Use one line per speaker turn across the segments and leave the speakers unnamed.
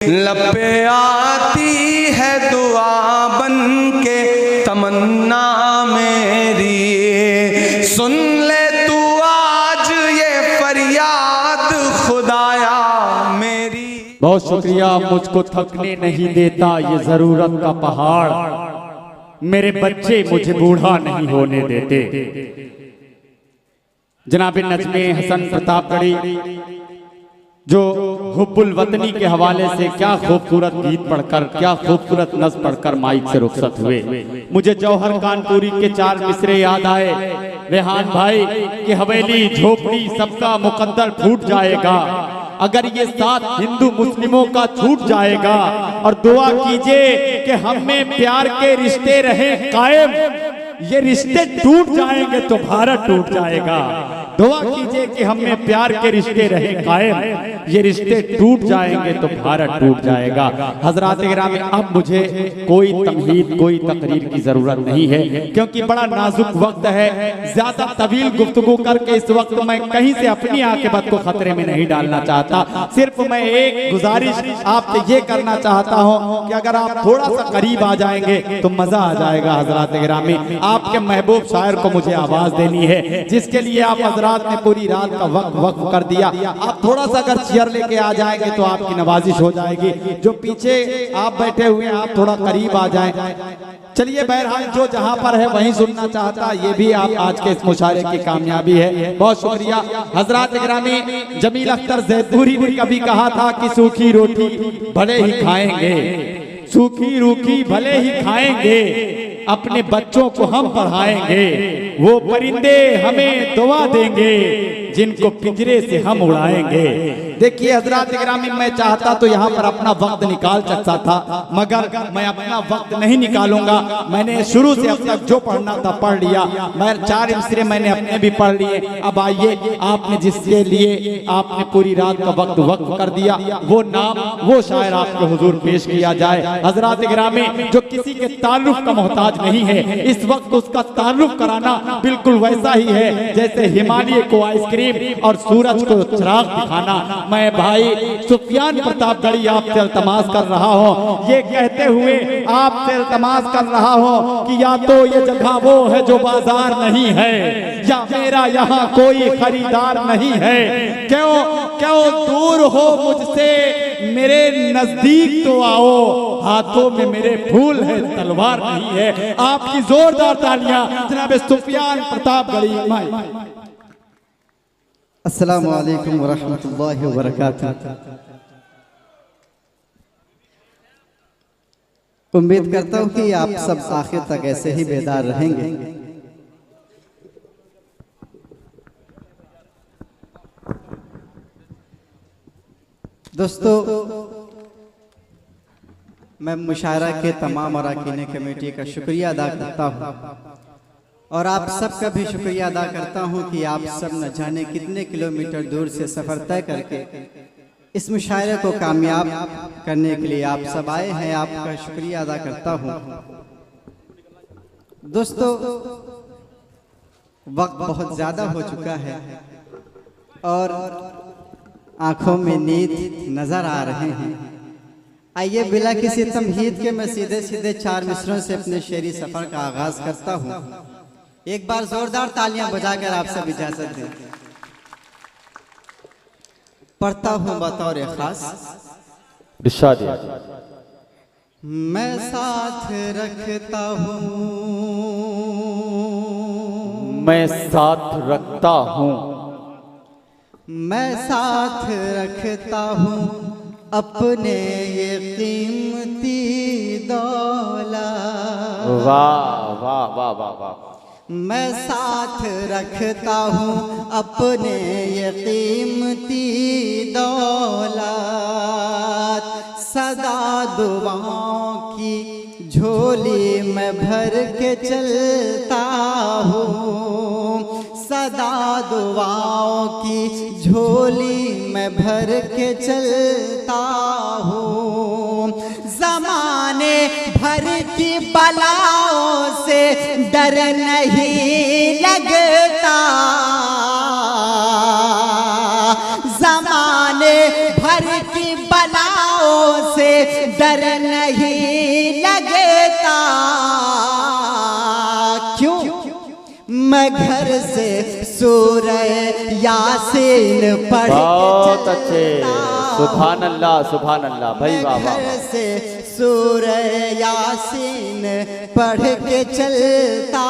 लब पे आती है दुआ बन के तमन्ना मेरी, सुन ले तू आज ये फरियाद खुदाया मेरी।
बहुत शुक्रिया, मुझको थकने नहीं देता ये जरूरत का पहाड़, मेरे बच्चे मुझे बूढ़ा नहीं होने देते। जनाब नज़्मे हसन प्रतापगढ़ी जो हुब्बुल वतनी के हवाले से क्या खूबसूरत गीत पढ़कर, क्या खूबसूरत नज़्म पढ़कर माइक से रुखसत हुए। मुझे जौहर कानपुरी के 4 मिसरे याद आए। रेहान भाई की हवेली झोपड़ी सबका मुकद्दर फूट जाएगा अगर ये साथ हिंदू मुस्लिमों का छूट जाएगा, और दुआ कीजिए कि हम में प्यार के रिश्ते रहे कायम, ये रिश्ते टूट जाएंगे तो भारत टूट जाएगा। दुआ कीजिए कि हम में प्यार के रिश्ते रहे कायम, ये रिश्ते टूट जाएंगे तो भारत टूट जाएगा। हजरात गिरामी, अब मुझे कोई तमहीद, कोई तकरीर की जरूरत नहीं है, क्योंकि बड़ा नाजुक वक्त है। ज्यादा तवील गुफ्तगू करके इस वक्त मैं कहीं से अपनी आकिबत को खतरे में नहीं डालना चाहता। सिर्फ मैं एक गुजारिश आपसे ये करना चाहता हूँ कि अगर आप थोड़ा सा करीब आ जाएंगे तो मजा आ जाएगा। हजरात गिरामी, आपके महबूब शायर को मुझे आवाज देनी है, जिसके लिए आप हजरात ने पूरी रात का वक्त कर दिया। आप थोड़ा सा अगर चेयर लेके आ जाएंगे तो आपकी नवाजिश हो जाएगी। जो पीछे आप बैठे हुए हैं, आप थोड़ा करीब आ जाएं। चलिए, बहरहाल जो जहां पर है वहीं सुनना चाहता, ये भी आप आज के इस मुशायरे की कामयाबी है। बहुत शुक्रिया। हजरात गिरामी, जमील अख्तर जैदपुरी ने कभी कहा था कि सूखी रोटी भले ही खाएंगे, सूखी रूखी भले ही खाएंगे, अपने बच्चों को हम पढ़ाएंगे, वो परिंदे हमें दुआ देंगे जिनको पिंजरे से हम उड़ाएंगे। देखिए हजरात गिरामी, मैं चाहता तो यहाँ पर अपना वक्त निकाल सकता था, मगर मैं अपना वक्त नहीं निकालूंगा। मैंने शुरू से अब तक जो पढ़ना था पढ़ लिया। मैं 4 मिसरे मैंने अपने भी पढ़ लिए। अब आइए, आपने जिसके लिए आपने पूरी रात का वक्त कर दिया, वो नाम, वो शायर आपके हुजूर पेश किया जाए। हजरात गिरामी, जो किसी के ताल्लुक का मोहताज नहीं है, इस वक्त उसका ताल्लुक कराना बिल्कुल वैसा ही है जैसे हिमालय को आइसक्रीम और सूरज को चिराग दिखाना। मैं भाई सुफियान प्रतापगढ़ी आपसे इल्तमास कर रहा हूँ, ये कहते हुए आपसे इल्तमास कर रहा हूँ कि या तो ये जगह वो है जो बाजार नहीं है, या मेरा यहाँ कोई खरीदार नहीं है। क्यों क्यों दूर हो मुझसे, मेरे नजदीक तो आओ, हाथों में मेरे फूल है तलवार नहीं है। आपकी जोरदार तालियां जनाब सुफियान प्रतापगढ़ी।
अस्सलामु अलैकुम वरहमतुल्लाहि वबरकातुहू। उम्मीद करता हूँ कि आप सब आखिर तक ऐसे ही बेदार रहेंगे। दोस्तों, मैं मुशायरा के तमाम अरकान कमेटी का शुक्रिया अदा करता हूँ, और आप सबका भी शुक्रिया अदा करता हूं कि आप सब न जाने कितने किलोमीटर दूर से सफ़र तय करके इस मुशायरे को कामयाब करने के लिए आप सब आए हैं। आपका शुक्रिया अदा करता हूं। दोस्तों, वक्त बहुत ज़्यादा हो चुका है और आंखों में नींद नज़र आ रहे हैं। आइए, बिला किसी तमहीद के मैं सीधे सीधे 4 मिसरों से अपने शेरी सफ़र का आगाज़ करता हूँ। एक बार जोरदार तालियां बजाकर आप सब इजाजत दें। पढ़ता हूं बतौर खास। मैं साथ रखता हूं,
मैं साथ रखता हूं,
मैं साथ रखता हूं अपने ये कीमती दौलत।
वाह वाह वाह वाह वाह।
मैं साथ रखता हूँ अपने ये कीमती दौलत, सदा दुआओं की झोली में भर के चलता हूँ, सदा दुआओं की झोली में भर के चलता हूँ। ज़माने भर की बलाओं से डर नहीं लगता, ज़माने भर की बलाओं से डर नहीं लगता, क्यों मैं घर से सूरह यासीन पढ़
बहुत
के
अच्छे, सुभान अल्लाह भाई, वाह वाह।
घर से सूरह यासीन पढ़ के चलता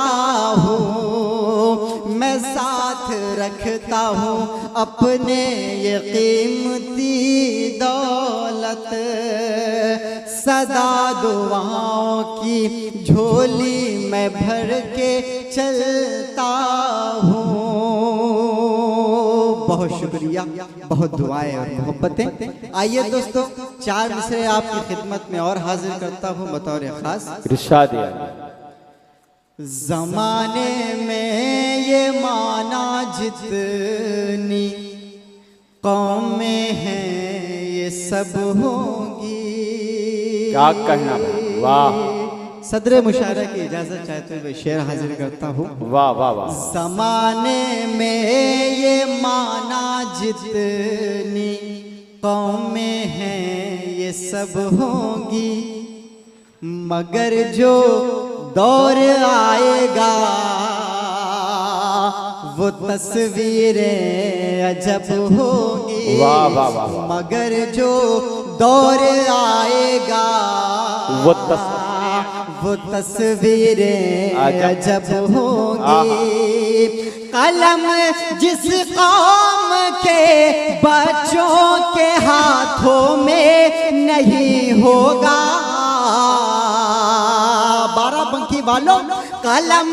हूँ, मैं साथ रखता हूँ अपने ये कीमती दौलत, सदा दुआओं की झोली मैं भर के चलता हूँ। बहुत शुक्रिया, बहुत दुआएं और मोहब्बतें। आइए दोस्तों, 4 मिसरे आपकी खिदमत में और हाजिर करता हूँ बतौर खास।
इरशाद
ज़माने में ये माना जितनी कौमें हैं ये सब होंगी।
क्या कहना भाई, वाह।
सदर मुशायरा की इजाजत चाहते हुए शेर हाजिर करता हूँ।
वाह वाह वाह।
ज़माने में ये माना जितनी कौमें हैं ये सब होंगी, मगर जो दौर आएगा वो तस्वीरें अजब होंगी।
वाह वाह वाह।
मगर जो दौर आएगा वो तस्वीरें अजब होंगी। कलम जिस कौम के बच्चों के हाथों में नहीं होगा, बाराबंकी वालों, कलम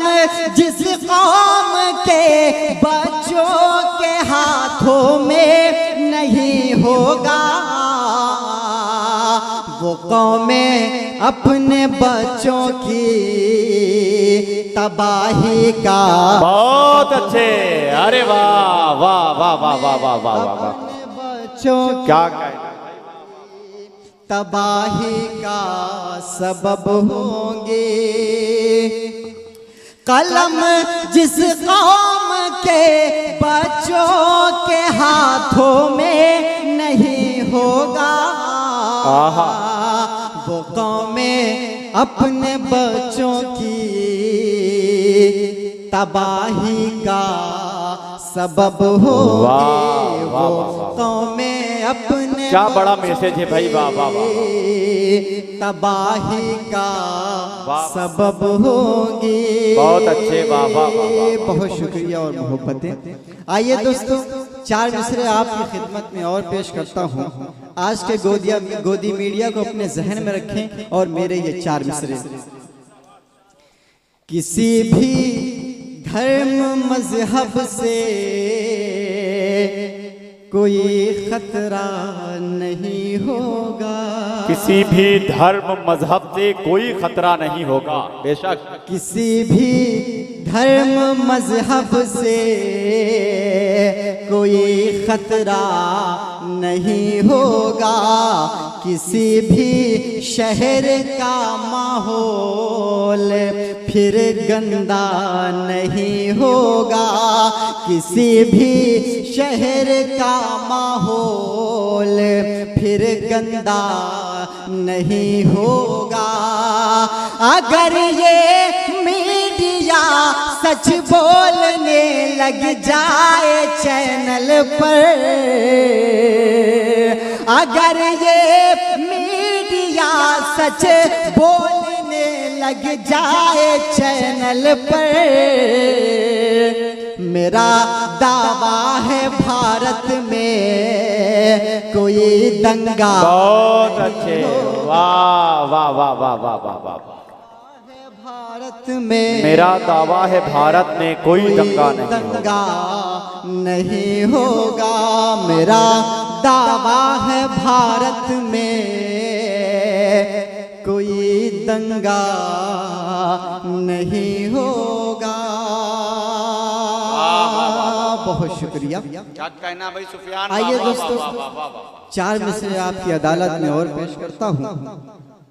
जिस कौम के बच्चों के हाथों में नहीं होगा, वो कौमें अपने बच्चों की तबाही का।
बहुत अच्छे, अरे वाह वाह वाह वाह वाह वाह वाह वाह।
बच्चों
क्या कहना,
तबाही का सबब होंगे। कलम जिस कौम के बच्चों के हाथों में नहीं होगा, वो कौमें अपने बच्चों की तबाही का सबब होंगे। वो कौमें अपने,
क्या बड़ा मैसेज है भाई, वाह वाह वाह।
तबाही का सबब होंगी।
बहुत अच्छे, वाह वाह वाह।
बहुत शुक्रिया और मोहब्बतें। आइए दोस्तों, 4 मिसरे आपकी खिदमत में और पेश करता हूँ। आज के गोदी मीडिया को अपने जहन में रखें और मेरे ये 4 मिसरे। किसी भी धर्म मजहब से कोई खतरा नहीं होगा,
किसी भी धर्म मजहब से कोई खतरा नहीं होगा, बेशक।
किसी भी धर्म मजहब से कोई खतरा नहीं होगा, किसी भी शहर का माहौल फिर गंदा नहीं होगा, किसी भी शहर का माहौल फिर गंदा नहीं होगा। अगर ये मीडिया सच बोलने लग जाए चैनल पर, अगर ये मीडिया सच बोलने लग जाए चैनल पर, मेरा दावा है भारत में कोई दंगा।
बहुत अच्छे, वाह वाह वाह वाह वाह वाह वाह।
भारत में
मेरा दावा है भारत में कोई दंगा
नहीं होगा। मेरा दावा है भारत में कोई दंगा नहीं होगा। बहुत शुक्रिया।
क्या कहना भाई सुफियान।
आइए दोस्तों, 4 मिसरे आपकी अदालत में और पेश करता हूँ,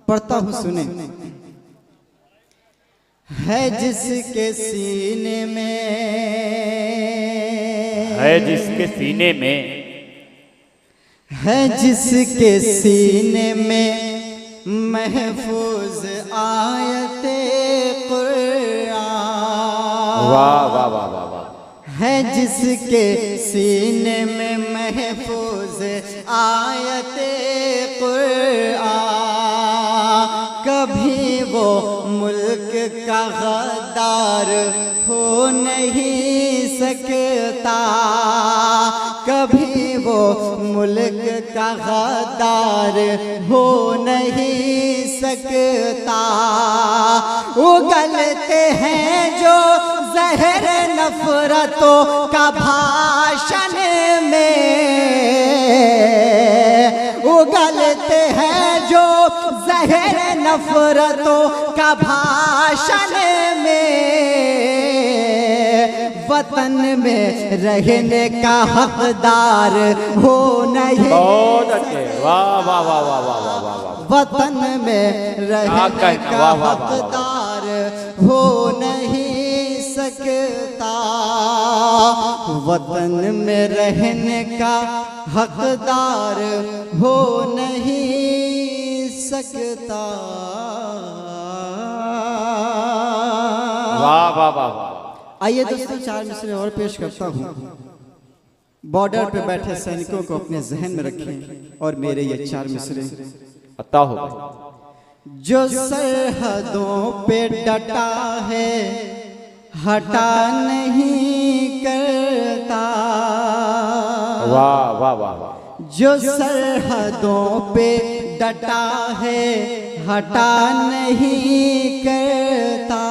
पढ़ता हूँ, सुने। है जिसके सीने में,
है जिसके सीने में,
है जिसके सीने में महफूज आयते कुरान
वाह वाह वाह वाह वाह।
है जिसके सीने में महफूज आयते कुरान कभी वो मुल्क का गद्दार हो नहीं सकता कभी वो मुल्क का गद्दार हो नहीं सकता उगलते हैं जो जहर नफरतों का भाषण में उगलते हैं जो जहर नफरतों का भाषण में वतन में रहने का हकदार हो नहीं
बहुत अच्छे, वाह वाह वाह वाह वाह वाह वाह वाह।
वतन में रहने का
वाह, वाह, वाह, वाह।
हकदार हो नहीं सकता वतन में रहने का हकदार हो नहीं सकता
वाह वाह वाह वाह।
आइए दोस्तों चार मिसरे और पेश करता हूँ बॉर्डर पे बैठे सैनिकों को अपने जहन में रखें और मेरे ये चार मिसरे
अता हो गए।
जो सरहदों पे डटा है हटा नहीं करता
वाह वाह वाह वाह।
जो सरहदों पे डटा है हटा नहीं करता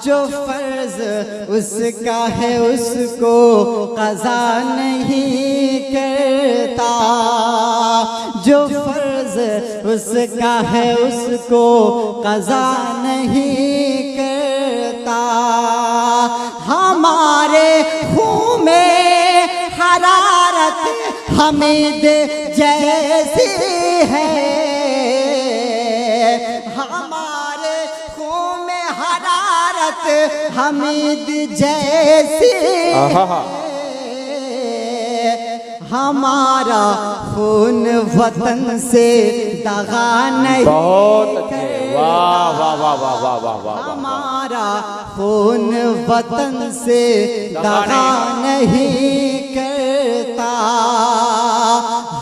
जो फर्ज उसका है उसको कज़ा नहीं करता जो फर्ज उसका है उसको कज़ा नहीं करता हमारे खून में हरारत हमीद जैसी है हमारे खून में हरारत हमीद जैसी है हमारा खून वतन से दगा नहीं
बहुत अच्छे, वाह वाह वाह वाह वाह वाह वाह।
हमारा खून वतन से दगा नहीं करता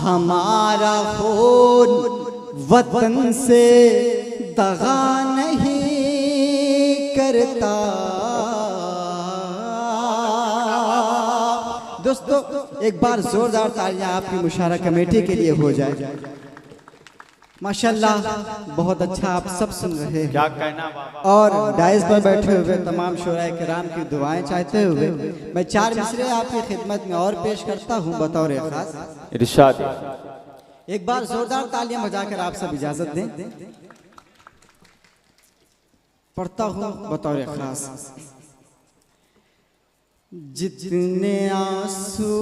हमारा खून वतन से दगा नहीं करता दोस्तों एक बार जोरदार तालियां आपकी मुशारा कमेटी के लिए हो जाए माशाल्लाह बहुत अच्छा आप सब सुन रहे हैं
क्या कहना बाबा।
और डाइस पर बैठे हुए तमाम शोराए किराम की दुआएं चाहते हुए मैं चार मिसरे आपकी खिदमत में और पेश करता हूं बतौर खास
इरशाद।
एक बार जोरदार तालियां बजाकर आप सब इजाजत दें पढ़ता हूं बतौर खास जितने आंसू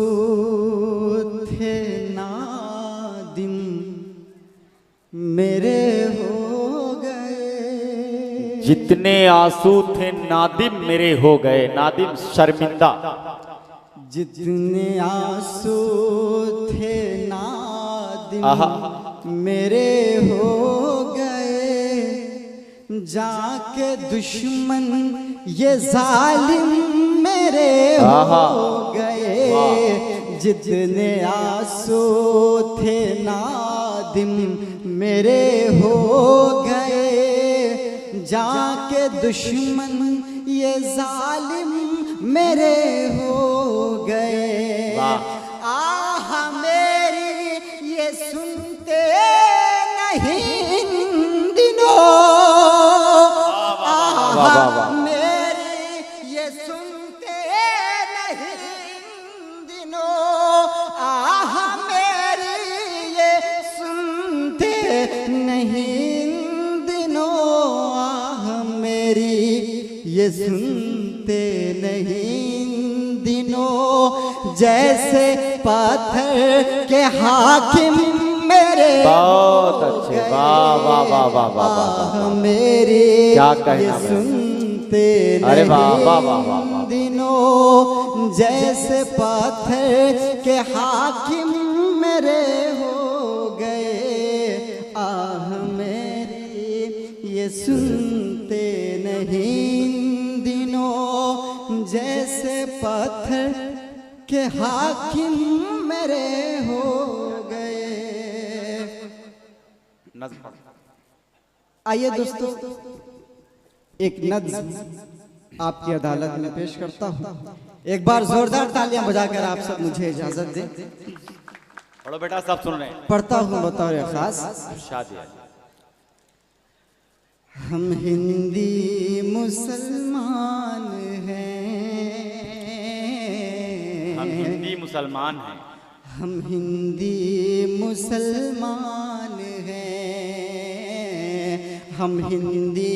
थे नादिम मेरे हो गए
जितने आंसू थे नादिम मेरे हो गए। नादिम शर्मिंदा।
जितने आंसू थे नादिम
आहा।
मेरे हो गए जाके दुश्मन ये जालिम मेरे हो गए जितने आंसू थे नादिम मेरे हो गए जाके दुश्मन ये जालिम मेरे हो गए आह मेरी ये सुनते नहीं इन दिनों आह मेरी ये सुनते नहीं इन दिनों आह मेरी ये सुनते नहीं इन दिनों आह मेरी ये सुनते नहीं इन दिनों जैसे पत्थर के हाकिम मेरे
बहुत अच्छे, वाह वाह वाह वाह वाह वाह।
मेरी
क्या कहना है।
सुनते
अरे वाह
नहीं
वाह वाह वाह वाह।
दिनों जैसे पत्थर के हाकिम मेरे हो गए सुनते नहीं इन दिनों, जैसे पत्थर के हाकिम मेरे हो गए। आइए दोस्तों, एक नज़्म आपकी अदालत में पेश करता हूँ। एक बार जोरदार तालियां बजाकर आप सब मुझे इजाजत दें।
पढ़ो बेटा, सब सुन रहे हैं।
पढ़ता हूँ बतौर खास।
शादी
हम हिंदी मुसलमान हैं,
हम हिंदी मुसलमान हैं,
हम हिंदी मुसलमान हैं, हम हिंदी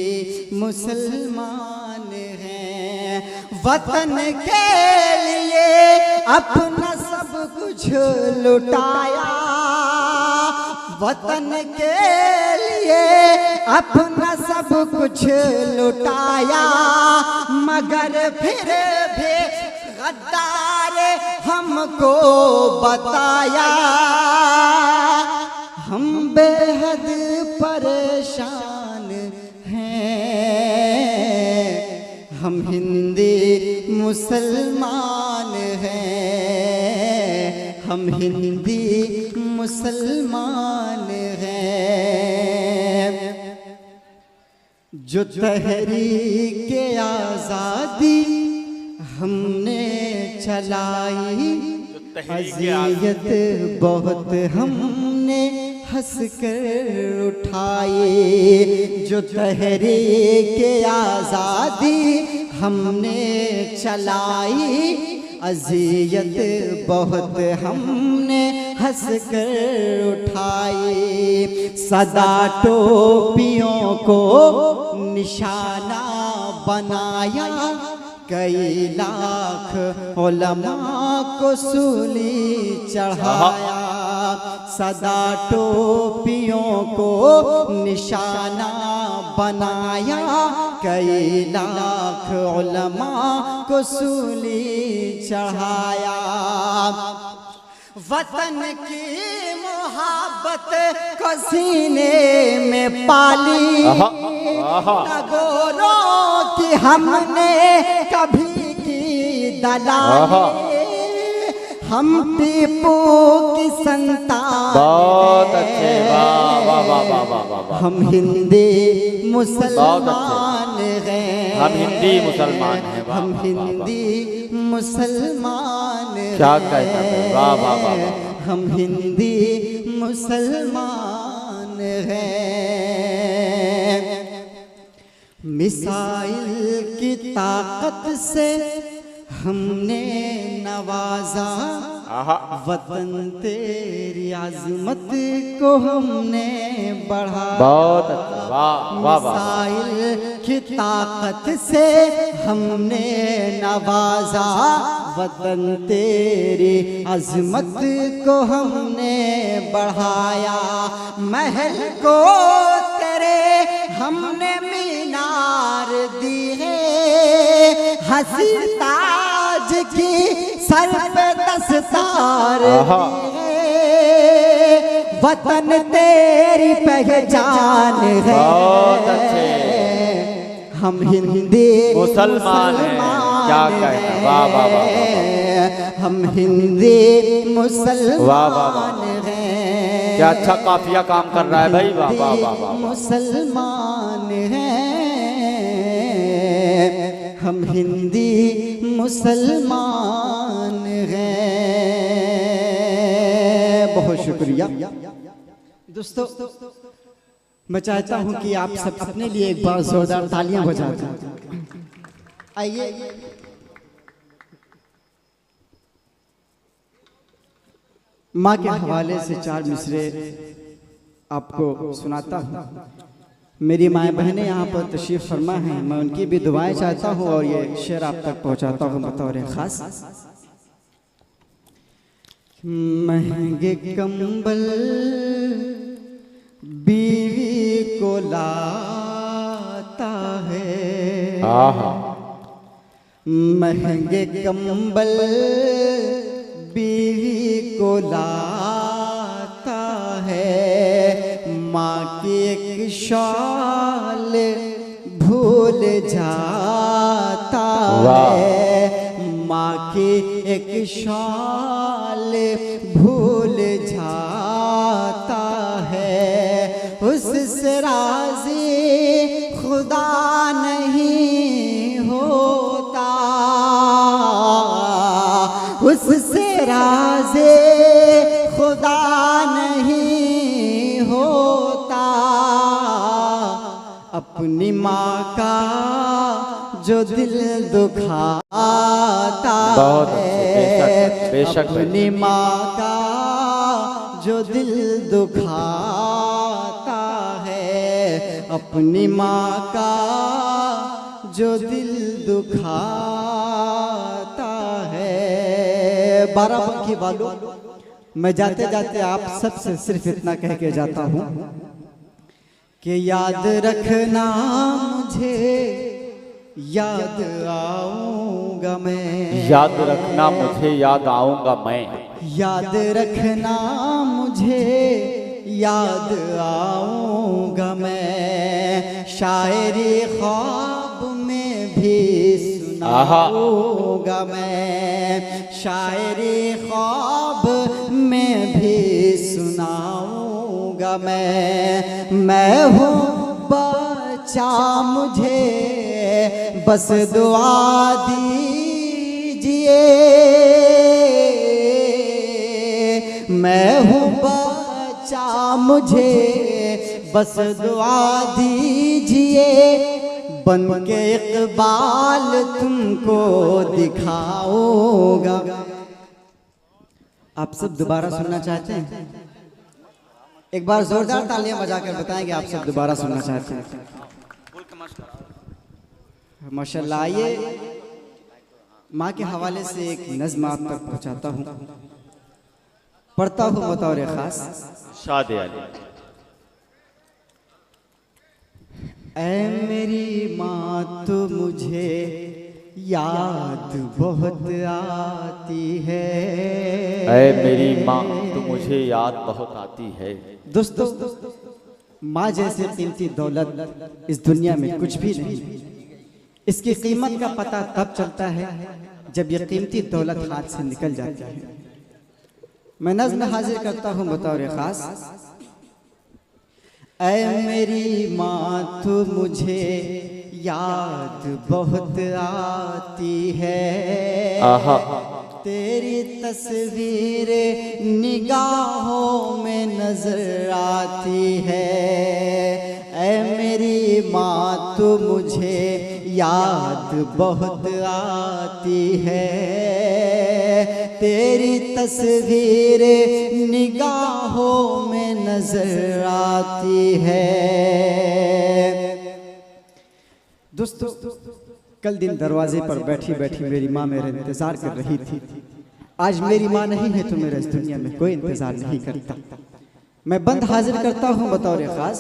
मुसलमान हैं। वतन के लिए अपना सब कुछ लुटाया, वतन के लिए अपना सब कुछ लुटाया, मगर फिर भी गद्दार हमको बताया। हम बेहद परेशान हैं, हम हिंदी मुसलमान हैं, हम हिंदी मुसलमान हैं। जो तहरीक आज़ादी हमने चलाई, अज़ियत बहुत हमने हंस कर उठाई। जो तहरीक आज़ादी हमने चलाई, अज़ियत बहुत हमने हंस कर उठाई। सदा टोपियों को निशाना बनाया, कई लाख उलमा को सूली चढ़ाया। सदा टोपियों को निशाना बनाया, कई लाख उलमा को सूली चढ़ाया। वतन की मोहब्बत को सीने में पाली, नगोरों की हमने कभी की दलाली। हम टीपू की संतान,
बहुत अच्छे, वाह वाह वाह वाह वाह वाह।
हम हिंदी मुसलमान हैं,
हम हिंदी मुसलमान हैं, वाह,
हम
वाह,
हिंदी मुसलमान हैं।
क्या कहना है, वाह वाह वाह वाह।
हम हिंदी मुसलमान हैं। मिसाइल की ताकत से हमने नवाजा, वतन तेरी आज़मत को हमने बढ़ाया।
बहुत अच्छा, वाह वाह वाह।
मिसाइल की ताकत से हमने नवाजा, वतन तेरी अज़मत को हमने बढ़ाया। महल को तेरे हमने मीनार दी है, हंसी ताज की सर पे दस्तार दी है। वतन तेरी पहचान है,
बहुत अच्छे।
हम हिंदी
मुसलमान हैं, क्या कहना, वाह वाह वाह।
हम हिंदी मुसलमान हैं।
क्या अच्छा काफिया काम कर रहा है भाई, वाह वाह वाह वाह।
मुसलमान हैं, हम हिंदी मुसलमान हैं। बहुत शुक्रिया दोस्तों। मैं चाहता हूं कि आप सब अपने लिए एक बार जोरदार तालियां बजा दें। आइए, माँ के हवाले से चार मिसरे आपको सुनाता हूँ। मेरी माएँ बहनें यहाँ पर तशरीफ़ फरमा हैं, मैं उनकी भी दुआएं चाहता हूँ और ये शेर आप तक पहुँचाता हूँ बतौर ख़ास। महंगे कंबल बीवी को लाता है, महंगे कंबल बीवी को लाता है। माँ की एक शाल भूल जाता है, माँ की एक शाल भूल जाता है, उससे राज़ी खुदा नहीं होता, उससे राज़ी खुदा नहीं होता, अपनी माँ का जो दिल दुखाता है,
बेशक
अपनी माँ का जो दिल दुखाता है, अपनी माँ का जो दिल दुखाता है। बाराबंकी वालों, मैं जाते जाते आप सबसे सिर्फ इतना कह के जाता हूँ कि याद रखना मुझे, याद आऊंगा मैं,
याद रखना मुझे, याद आऊंगा मैं,
याद रखना मुझे, याद आऊंगा मैं, शायरी ख्वाब में भी सुनाऊंगा मैं, शायरी ख्वाब में भी सुनाऊंगा मैं हूँ बच्चा, मुझे बस दुआ दीजिए, मैं हूँ बच्चा, मुझे बस दुआ दीजिए, बन के इकबाल तुमको दिखाऊंगा। आप सब दोबारा सुनना चाहते हैं? एक बार जोरदार तालियां बजाकर बताएंगे आप सब दोबारा सुनना चाहते हैं? माशाल्लाह। आइए माँ के हवाले से एक नज़्म आप तक पहुँचाता हूँ, पढ़ता हूँ बतौर खास।
शादी अली।
ऐ मेरी माँ तो मुझे याद बहुत आती है,
ऐ मेरी माँ तो मुझे याद बहुत आती है।
दोस्तों, माँ जैसे कीमती दौलत इस दुनिया में कुछ भी नहीं। इसकी कीमत का पता तब चलता है जब ये कीमती दौलत हाथ से निकल जाती है। मैं नज़्म हाजिर करता हूँ बतौर खास। ऐ मेरी माँ तो मुझे याद बहुत आती है, तेरी तस्वीर निगाहों में नजर आती है। ऐ मेरी माँ तो मुझे याद बहुत आती है, तेरी तस्वीर निगाहों में नजर आती है। दोस्तों, कल दिन दरवाजे पर बैठी बैठी मेरी माँ मेरा इंतजार कर रही थी। आज मेरी माँ नहीं है तो मेरा इस दुनिया में कोई इंतजार नहीं करता। मैं बंद हाजिर करता हूँ बतौर खास।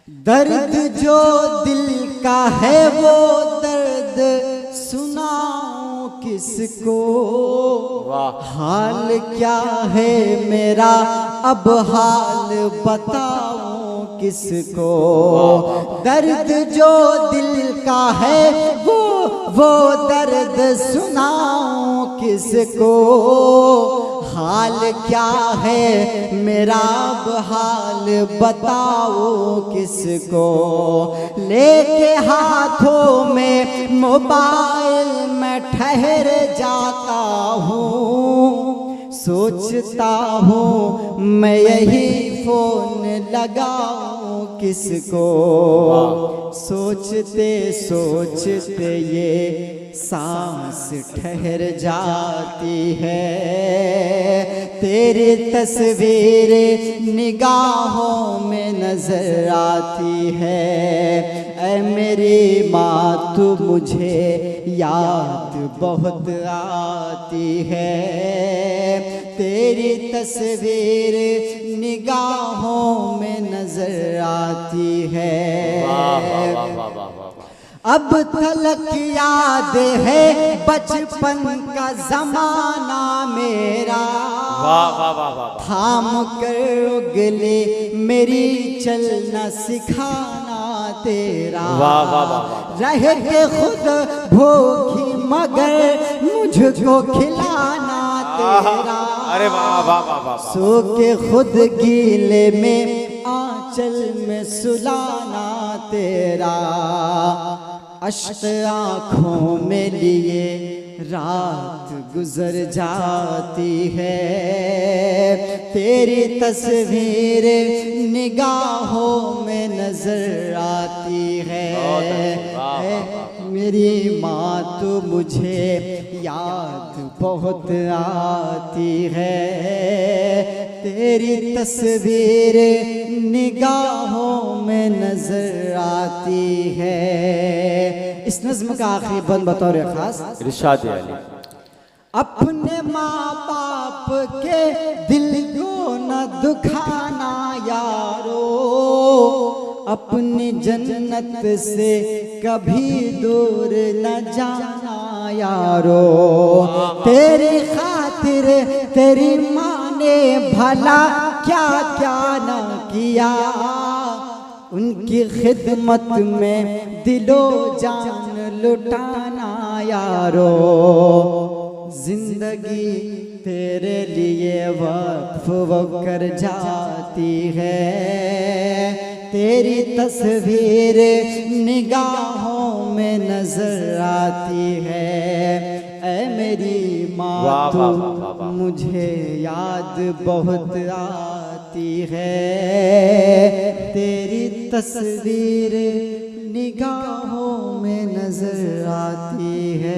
दर्द जो दिल का है वो दर्द सुनाऊं किसको, हाल क्या है मेरा अब हाल बताऊं किसको। दर्द जो दिल का है वो दर्द सुनाऊं किसको, हाल क्या है मेरा अब हाल बताओ किसको। लेके हाथों में मोबाइल में ठहर जाता हूँ, सोचता हूँ मैं यही फोन लगाऊं किसको। सोचते सोचते ये सांस ठहर जाती है, तेरी तस्वीर निगाहों में नजर आती है। ऐ मेरी माँ तू मुझे याद बहुत आती है, तेरी तस्वीर निगाहों में नजर आती है। अब तलक याद है बचपन का जमाना मेरा,
वाह वाह वाह वाह।
थाम कर उगले मेरी चलना सिखाना तेरा।
वाह वाह वाह।
रह के खुद भूखी मगर मुझको खिलाना तेरा।
अरे वाह वाह वाह वाह।
सो के खुद गीले में आंचल में सुलाना तेरा। अश्क आँखों में लिए रात गुजर जाती है। तेरी तस्वीर निगाहों में नजर आती है। मेरी माँ तो मुझे याद बहुत आती है। तेरी तस्वीर निगाहों में नजर आती है। इस नज़्म का आखिरी बंद बतौर खास
इरशाद अली।
अपने माँ बाप के दिल को न दुखाना यारो। अपनी जन्नत से कभी दूर न जाना यारो। तेरी खातिर तेरी माँ ने भला क्या क्या न किया। उनकी खिदमत में दिलो जान लुटाना यारो। जिंदगी तेरे लिए वक्फ वो कर जाती है। तेरी तस्वीर निगाहों में नजर आती है। ऐ मेरी माँ तू मुझे याद बहुत आती है। तेरी तस्वीर निगाहों में नजर आती है।